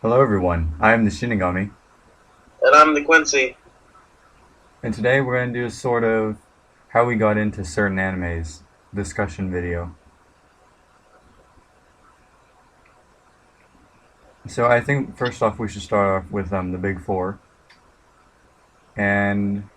Hello everyone, I am the Shinigami, And I'm the Quincy. and today we're going to do a sort of how we got into certain animes discussion video. So I think first off we should start off with the big four, and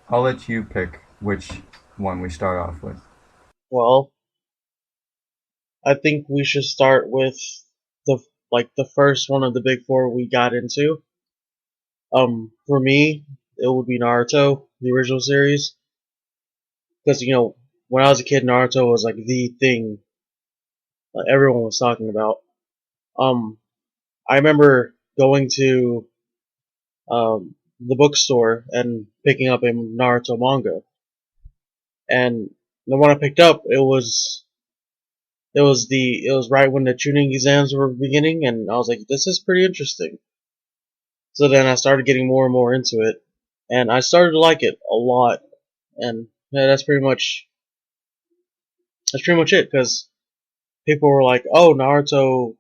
I'll let you pick which one we start off with. Well, I think we should start with the the first one of the big four we got into. For me, it would be Naruto, the original series, because when I was a kid, Naruto was like the thing everyone was talking about. Um, I remember going to the bookstore and picking up a Naruto manga, and the one I picked up, it was right when the tuning exams were beginning, and I was like, this is pretty interesting. So then I started getting more and more into it, and I started to like it a lot. And yeah, that's pretty much it. Because people were like, "Oh, Naruto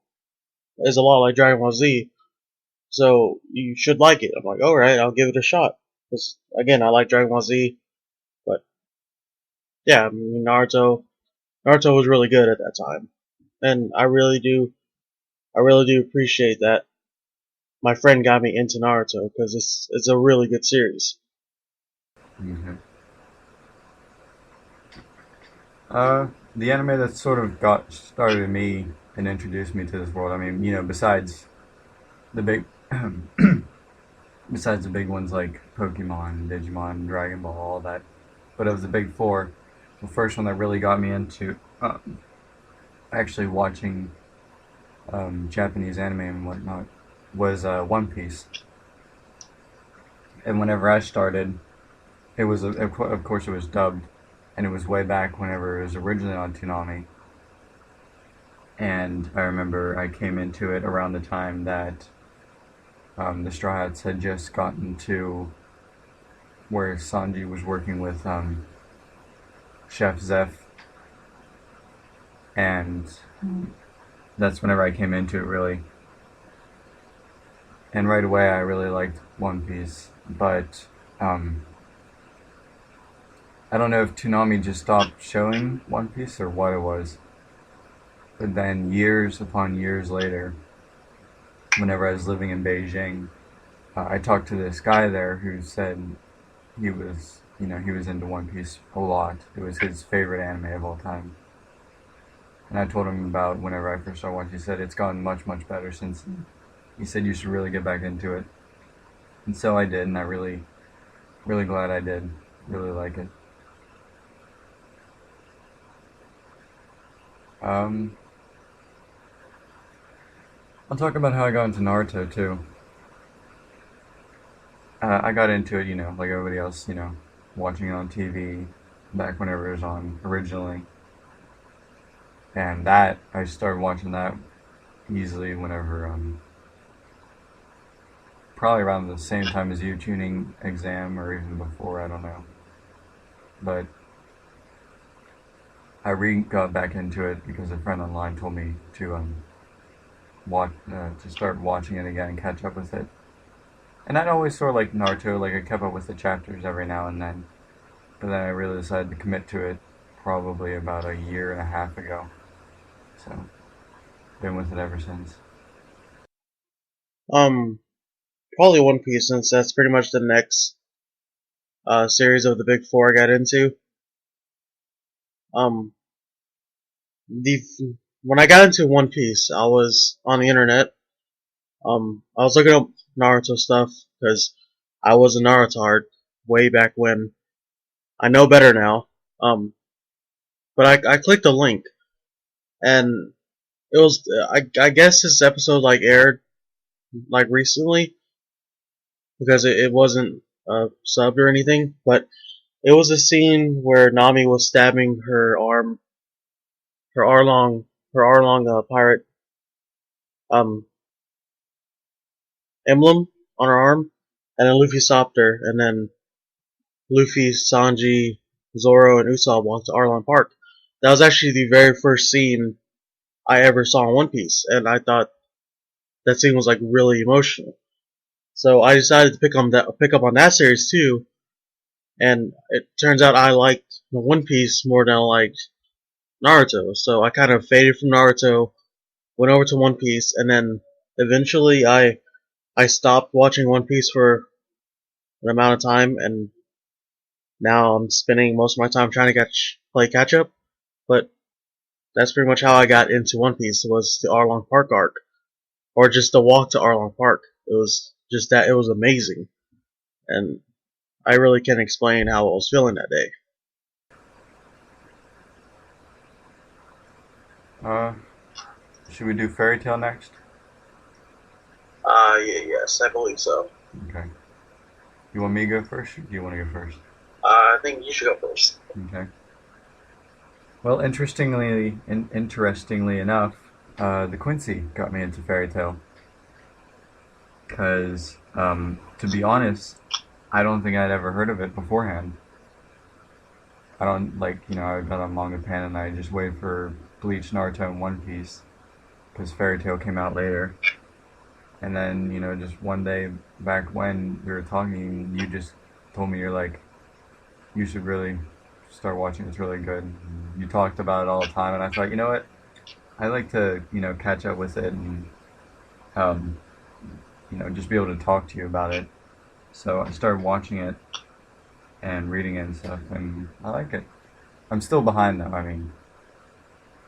is a lot like Dragon Ball Z, so you should like it." I'm like, "All right, I'll give it a shot." Because again, I like Dragon Ball Z, but yeah, I mean, Naruto was really good at that time, and I really do appreciate that my friend got me into Naruto because it's a really good series. Mm-hmm. Uh, the anime that sort of got started me and introduced me to this world. I mean, besides the big, besides the big ones like Pokemon, Digimon, Dragon Ball, all that. But of the big four, the first one that really got me into actually watching Japanese anime and whatnot was One Piece. And whenever I started, it was of course it was dubbed, and it was way back whenever it was originally on Tsunami. And I remember I came into it around the time that the Straw Hats had just gotten to where Sanji was working with Chef Zeph, and that's whenever I came into it really. And right away I really liked One Piece, but I don't know if Toonami just stopped showing One Piece or what it was. But then years upon years later, whenever I was living in Beijing, I talked to this guy there who said he was into One Piece a lot. It was his favorite anime of all time. And I told him about whenever I first started watching. He said it's gotten much, much better since then. He said you should really get back into it. And so I did, and I really, really glad I did. Really like it. Um, I'll talk about how I got into Naruto too. I got into it, like everybody else, watching it on TV back whenever it was on originally. And that, I started watching that easily whenever, probably around the same time as you, tuning exam or even before, I don't know. But I got back into it because a friend online told me to start watching it again and catch up with it. And I'd always sort of like Naruto, like I kept up with the chapters every now and then. But then I really decided to commit to it probably about a year and a half ago. So, been with it ever since. Um, Probably One Piece, since that's pretty much the next series of the big four I got into. Um, the when I got into One Piece, I was on the internet. I was looking up Naruto stuff because I was a Naruto hard way back when. I know better now. But I clicked a link, and it was I guess this episode like aired like recently because it wasn't subbed or anything, but it was a scene where Nami was stabbing her Arlong, pirate um, emblem on her arm, and then Luffy stopped her, and then Luffy, Sanji, Zoro, and Usopp walked to Arlong Park. That was actually the very first scene I ever saw in One Piece, and I thought that scene was like really emotional. So I decided to pick up on that series too, and it turns out I liked One Piece more than I liked Naruto. So I kind of faded from Naruto, went over to One Piece, and then eventually I stopped watching One Piece for an amount of time, and now I'm spending most of my time trying to play catch up. But that's pretty much how I got into One Piece, was the Arlong Park arc, or just the walk to Arlong Park. It was just that it was amazing, and I really can't explain how I was feeling that day. Uh, should we do Fairy Tale next? Yes, I believe so. Okay. You want me to go first, or do you want to go first? I think you should go first. Okay. Well, interestingly enough, the Quincy got me into Fairy Tale. Because, to be honest, I don't think I'd ever heard of it beforehand. I don't, like, I got on Manga Pan and I just waited for Bleach, Naruto, and One Piece. Because Fairy Tale came out later. And then, just one day back when we were talking, you just told me, you're like, you should really start watching, it's really good. You talked about it all the time, and I thought, you know what? I like to, catch up with it and, um, just be able to talk to you about it. So I started watching it and reading it and stuff, and I like it. I'm still behind though,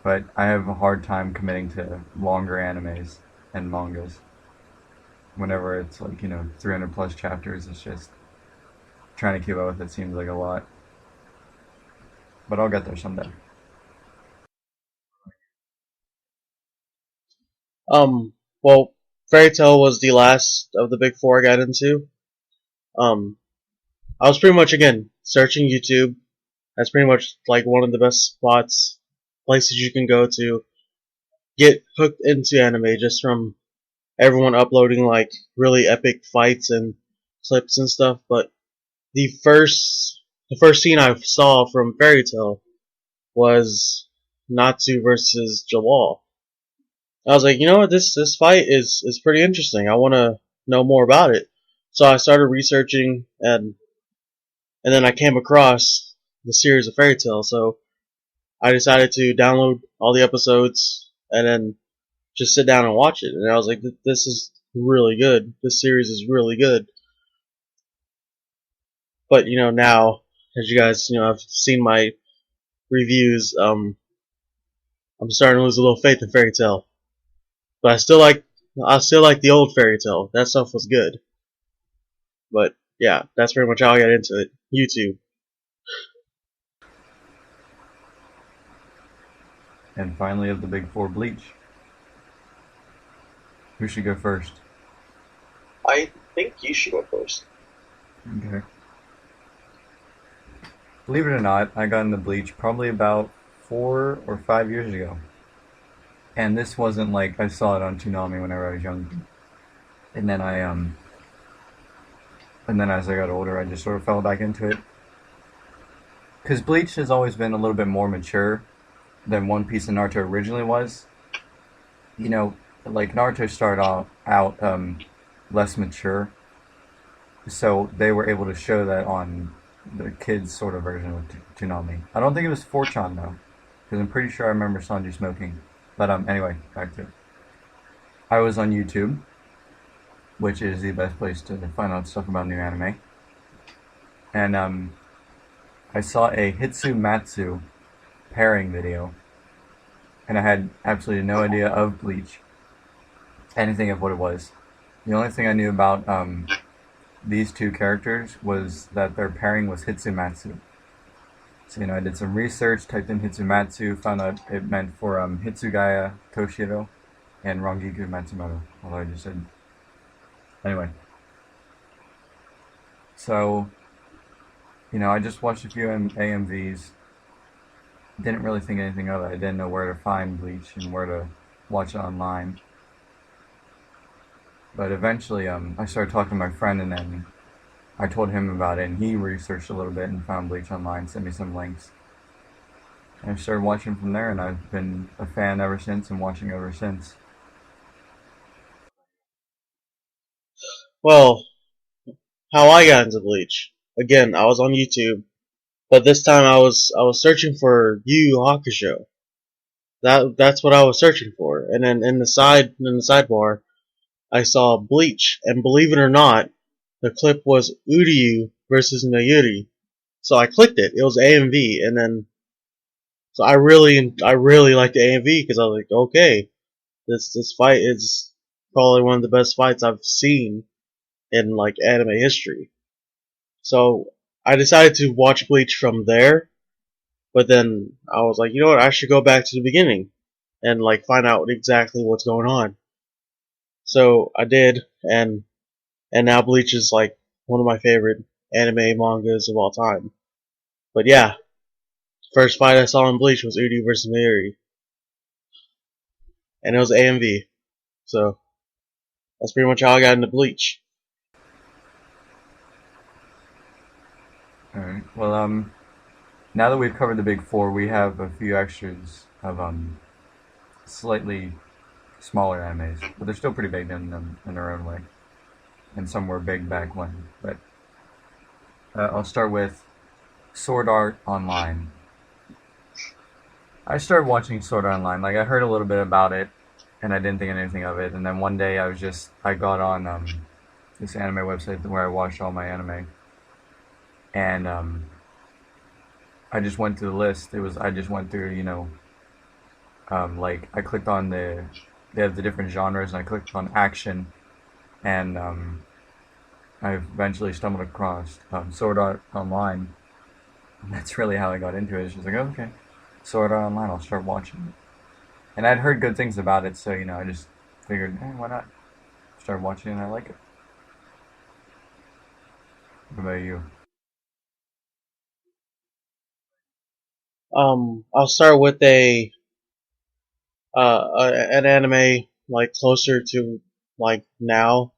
but I have a hard time committing to longer animes and mangas. Whenever it's like, 300 plus chapters, it's just trying to keep up with it seems like a lot. But I'll get there someday. Well, Fairy Tale was the last of the big four I got into. Um, I was pretty much again searching YouTube. That's pretty much like one of the best places you can go to get hooked into anime, just from everyone uploading like really epic fights and clips and stuff. But the first scene I saw from Fairy Tale was Natsu versus Jalal. I was like, you know what, this fight is pretty interesting. I want to know more about it. So I started researching, and then I came across the series of Fairy Tale. So I decided to download all the episodes and then just sit down and watch it. And I was like, this is really good. This series is really good. But now, as you guys have seen my reviews, I'm starting to lose a little faith in Fairy Tale. But I still like the old Fairy Tale. That stuff was good. But yeah, that's pretty much how I got into it. YouTube. And finally, of the big four, Bleach. Who should go first? I think you should go first. Okay. Believe it or not, I got into Bleach probably about 4 or 5 years ago. And this wasn't like I saw it on Tsunami whenever I was young. And then and then as I got older, I just sort of fell back into it. Because Bleach has always been a little bit more mature than One Piece and Naruto originally was. Like Naruto started out less mature, so they were able to show that on the kids' sort of version of Tsunami. I don't think it was 4chan though, because I'm pretty sure I remember Sanji smoking. But anyway, back to it. I was on YouTube, which is the best place to find out stuff about new anime, and I saw a Hitsumatsu pairing video, and I had absolutely no idea of Bleach, anything of what it was. The only thing I knew about these two characters was that their pairing was Hitsumatsu. So, I did some research, typed in Hitsumatsu, found out it meant for Hitsugaya Toshiro and Rangiku Matsumoto, although I just said... Anyway. So, I just watched a few AMVs, didn't really think anything of it. I didn't know where to find Bleach and where to watch it online. But eventually, I started talking to my friend, and then I told him about it, and he researched a little bit and found Bleach online, sent me some links. And I started watching from there, and I've been a fan ever since and watching ever since. Well, how I got into Bleach. Again, I was on YouTube, but this time I was searching for Yu Yu Hakusho. That's what I was searching for. And then in the sidebar, I saw Bleach, and believe it or not, the clip was Uryu versus Nayuri. So I clicked it. It was AMV, and then so I really liked the AMV because I was like, okay, this fight is probably one of the best fights I've seen in like anime history. So I decided to watch Bleach from there, but then I was like, you know what, I should go back to the beginning and like find out exactly what's going on. So I did, and now Bleach is like one of my favorite anime mangas of all time. But yeah, first fight I saw in Bleach was Udi versus Mayuri, and it was AMV. So that's pretty much how I got into Bleach. Alright. Well, now that we've covered the big four, we have a few extras of slightly smaller animes, but they're still pretty big in their own way. And some were big back when. But I'll start with Sword Art Online. I started watching Sword Art Online. Like I heard a little bit about it, and I didn't think anything of it. And then one day I got on this anime website where I watched all my anime, and I just went through the list. I just went through, like I clicked on they have the different genres, and I clicked on action, and I eventually stumbled across Sword Art Online, and that's really how I got into it. It's just like, oh, okay, Sword Art Online, I'll start watching it. And I'd heard good things about it, so I just figured, why not? Start watching it, and I like it. What about you? I'll start with an anime like closer to like now.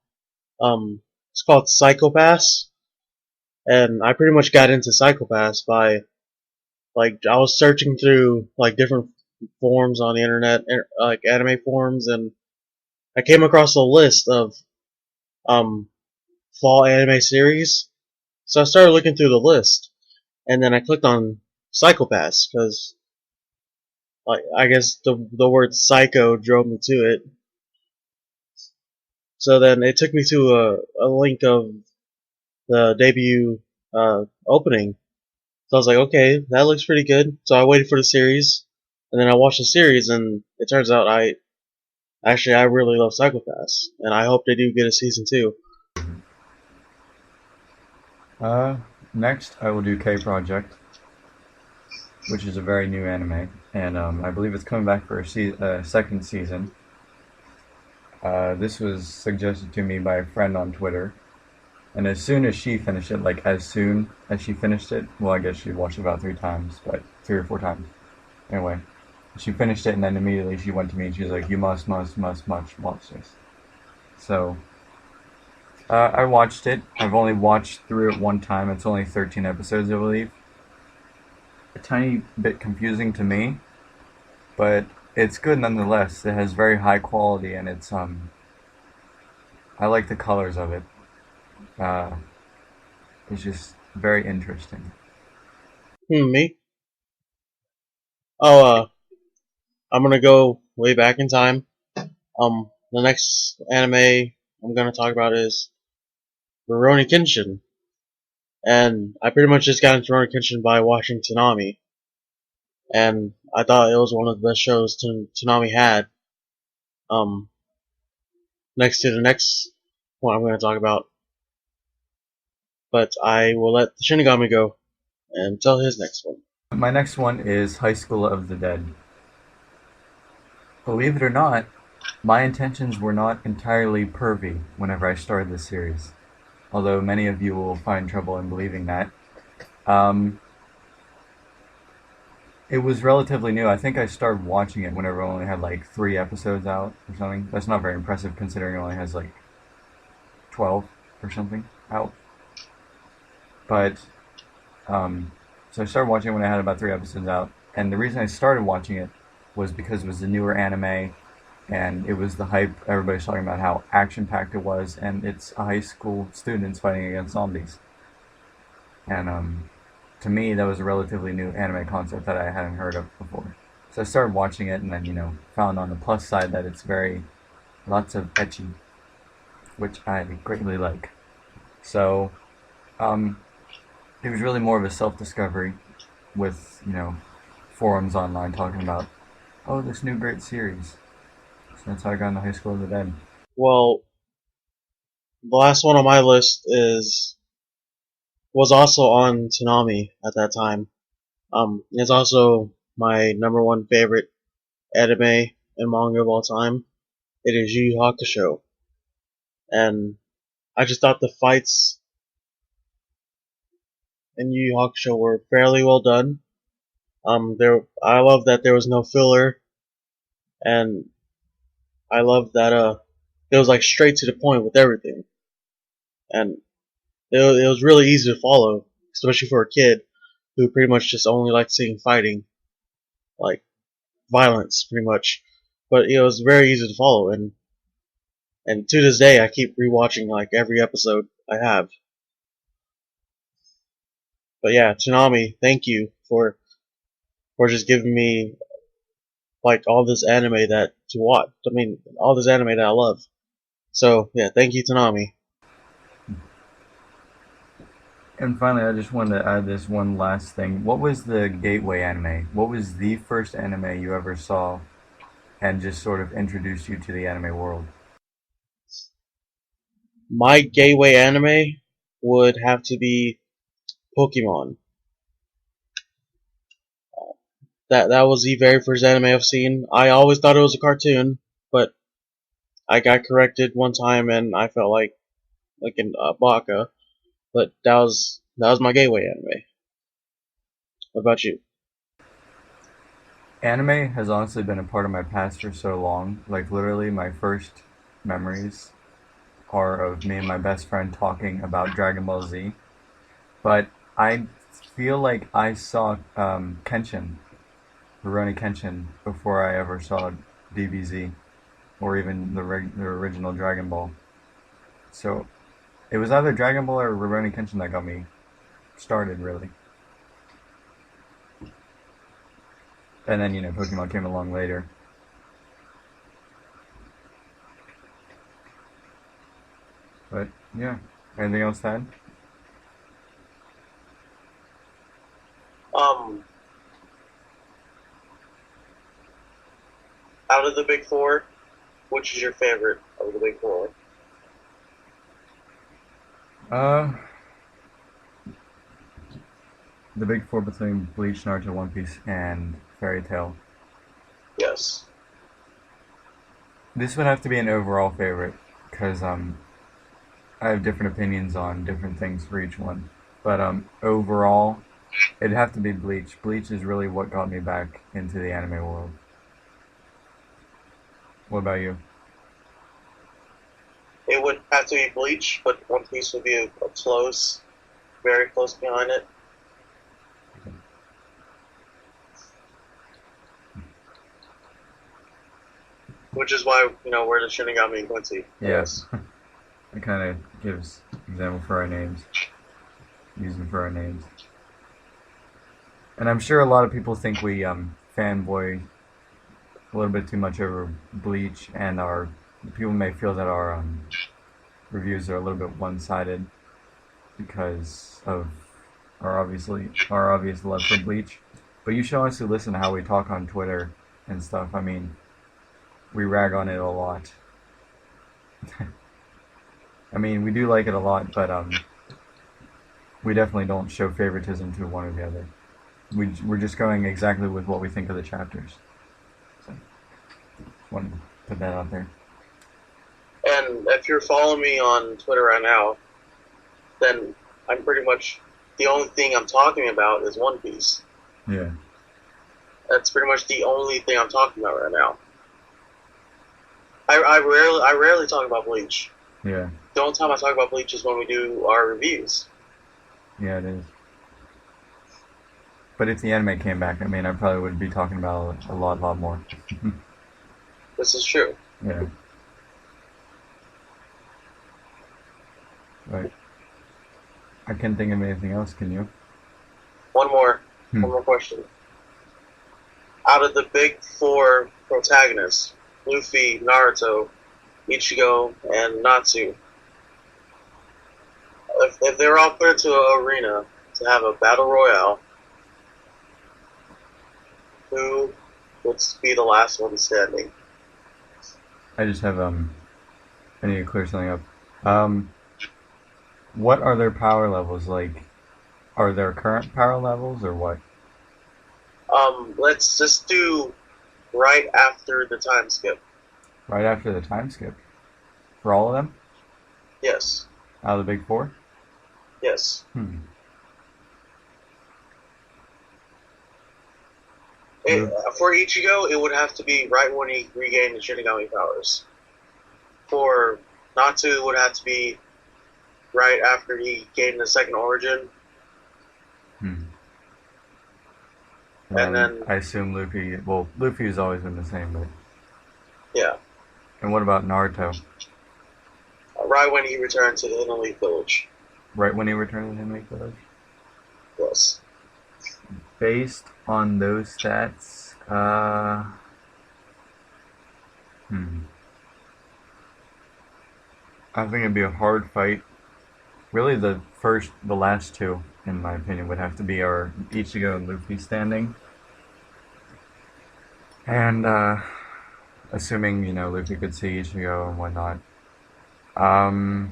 It's called Psychopaths, and I pretty much got into Psychopaths by like I was searching through like different forums on the internet, like anime forums, and I came across a list of um fall anime series. So I started looking through the list, and then I clicked on Psychopaths because like I guess the word psycho drove me to it. So then it took me to a link of the debut opening. So I was like, okay, that looks pretty good. So I waited for the series, and then I watched the series, and it turns out I really love Psychopaths, and I hope they do get a season 2. Uh, Next I will do K Project, which is a very new anime, and I believe it's coming back for a second season. This was suggested to me by a friend on Twitter, and as soon as she finished it, like as soon as she finished it, well, I guess she watched it about 3 times, but 3 or 4 times. Anyway, she finished it, and then immediately she went to me and she was like, "You must watch this." So I watched it. I've only watched through it one time. It's only 13 episodes, I believe. A tiny bit confusing to me, but it's good nonetheless. It has very high quality, and I like the colors of it. Uh, it's just very interesting. Me? Oh, I'm gonna go way back in time. The next anime I'm gonna talk about is Rurouni Kenshin, and I pretty much just got into Rurouni Kenshin by watching Tsunami, and I thought it was one of the best shows Tsunami had. Um, Next to the next one I'm gonna talk about, but I will let the Shinigami go and tell his next one. My next one is High School of the Dead. Believe it or not, my intentions were not entirely pervy whenever I started this series, although many of you will find trouble in believing that. Um, it was relatively new. I think I started watching it whenever it only had like 3 episodes out or something. That's not very impressive considering it only has like 12 or something out. But, so I started watching it when I had about 3 episodes out. And the reason I started watching it was because it was a newer anime, and it was the hype. Everybody's talking about how action-packed it was, and it's high school students fighting against zombies. And to me, that was a relatively new anime concept that I hadn't heard of before. So I started watching it, and then found on the plus side that it's very lots of ecchi, which I greatly like. So um, it was really more of a self-discovery with forums online talking about this new great series. So that's how I got into High School of the Dead. Well, the last one on my list was also on Tsunami at that time. It's also my number one favorite anime and manga of all time. It is Yu Yu Hakusho, and I just thought the fights in Yu Yu Hakusho were fairly well done. I love that there was no filler, and I love that it was like straight to the point with everything, and it was really easy to follow, especially for a kid who pretty much just only liked seeing fighting, like violence, pretty much. But it was very easy to follow, and to this day, I keep rewatching like every episode I have. But yeah, Tsunami, thank you for just giving me like all this anime that to watch. I mean, all this anime that I love. So yeah, thank you, Tsunami. And finally, I just wanted to add this one last thing. What was the gateway anime? What was the first anime you ever saw and just sort of introduced you to the anime world? My gateway anime would have to be Pokemon. That was the very first anime I've seen. I always thought it was a cartoon, but I got corrected one time and I felt like an baka. But that was my gateway anime. What about you? Anime has honestly been a part of my past for so long. Like, literally, my first memories are of me and my best friend talking about Dragon Ball Z. But I feel like I saw Kenshin, Rurouni Kenshin, before I ever saw DBZ or even the original Dragon Ball. So it was either Dragon Ball or Rurouni Kenshin that got me started, really. And then, Pokemon came along later. But, yeah. Anything else to add? Um, Out of the big four, which is your favorite of the big four? Uh, the big four between Bleach, Naruto, One Piece, and Fairy Tail. Yes. This would have to be an overall favorite, because I have different opinions on different things for each one. But overall, it'd have to be Bleach. Bleach is really what got me back into the anime world. What about you? It would have to be Bleach, but One Piece would be a close, very close behind it. Which is why, we're the Shinigami and Quincy. Yes. It kind of gives example for our names. Use them for our names. And I'm sure a lot of people think we fanboy a little bit too much over Bleach, and our people may feel that our reviews are a little bit one-sided because of our obvious love for Bleach. But you should honestly listen to how we talk on Twitter and stuff. I mean, we rag on it a lot. I mean, we do like it a lot, but we definitely don't show favoritism to one or the other. We're just going exactly with what we think of the chapters. So, just wanted to put that out there. And if you're following me on Twitter right now, then I'm pretty much the only thing I'm talking about is One Piece. Yeah. That's pretty much the only thing I'm talking about right now. I rarely talk about Bleach. Yeah. The only time I talk about Bleach is when we do our reviews. Yeah, it is. But if the anime came back, I mean, I probably would be talking about it a lot more. This is true. Yeah. Right. I can't think of anything else, can you? One more. Hmm. One more question. Out of the big four protagonists, Luffy, Naruto, Ichigo, and Natsu, if they were all put into an arena to have a battle royale, who would be the last one standing? I just have I need to clear something up. What are their power levels like? Are their current power levels or what? Let's just do right after the time skip. Right after the time skip. For all of them? Yes. Out of the big four? Yes. Hmm. It, for Ichigo, it would have to be right when he regained the Shinigami powers. For Natsu, it would have to be right after he gained the second origin. Hmm. And then, I assume Luffy. Well, Luffy has always been the same, but. yeah, And what about Naruto? right when he returned to the Hidden Leaf Village. Right when he returned to the Hidden Village? Yes. Based on those stats, I think it'd be a hard fight. Really, the last two, in my opinion, would have to be our Ichigo and Luffy standing. And, assuming, Luffy could see Ichigo and whatnot. Um,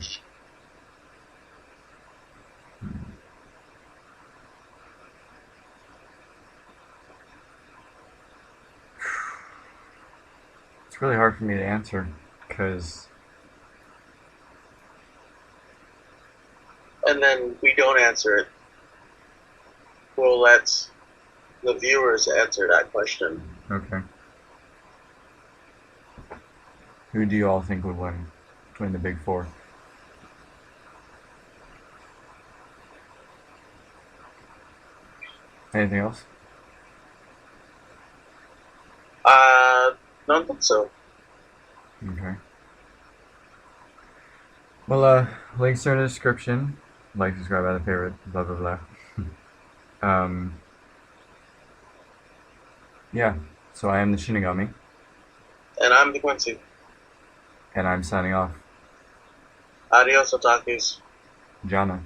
it's really hard for me to answer, because, And then we don't answer it. We'll let the viewers answer that question. okay. Who do you all think would win between the big four? Anything else? Don't think so. Okay. Well, links are in the description. Like, subscribe, add a favorite, blah, blah, blah. Yeah. So I am the Shinigami, And I'm the Quincy. and I'm signing off. Adios, otakus. Jana.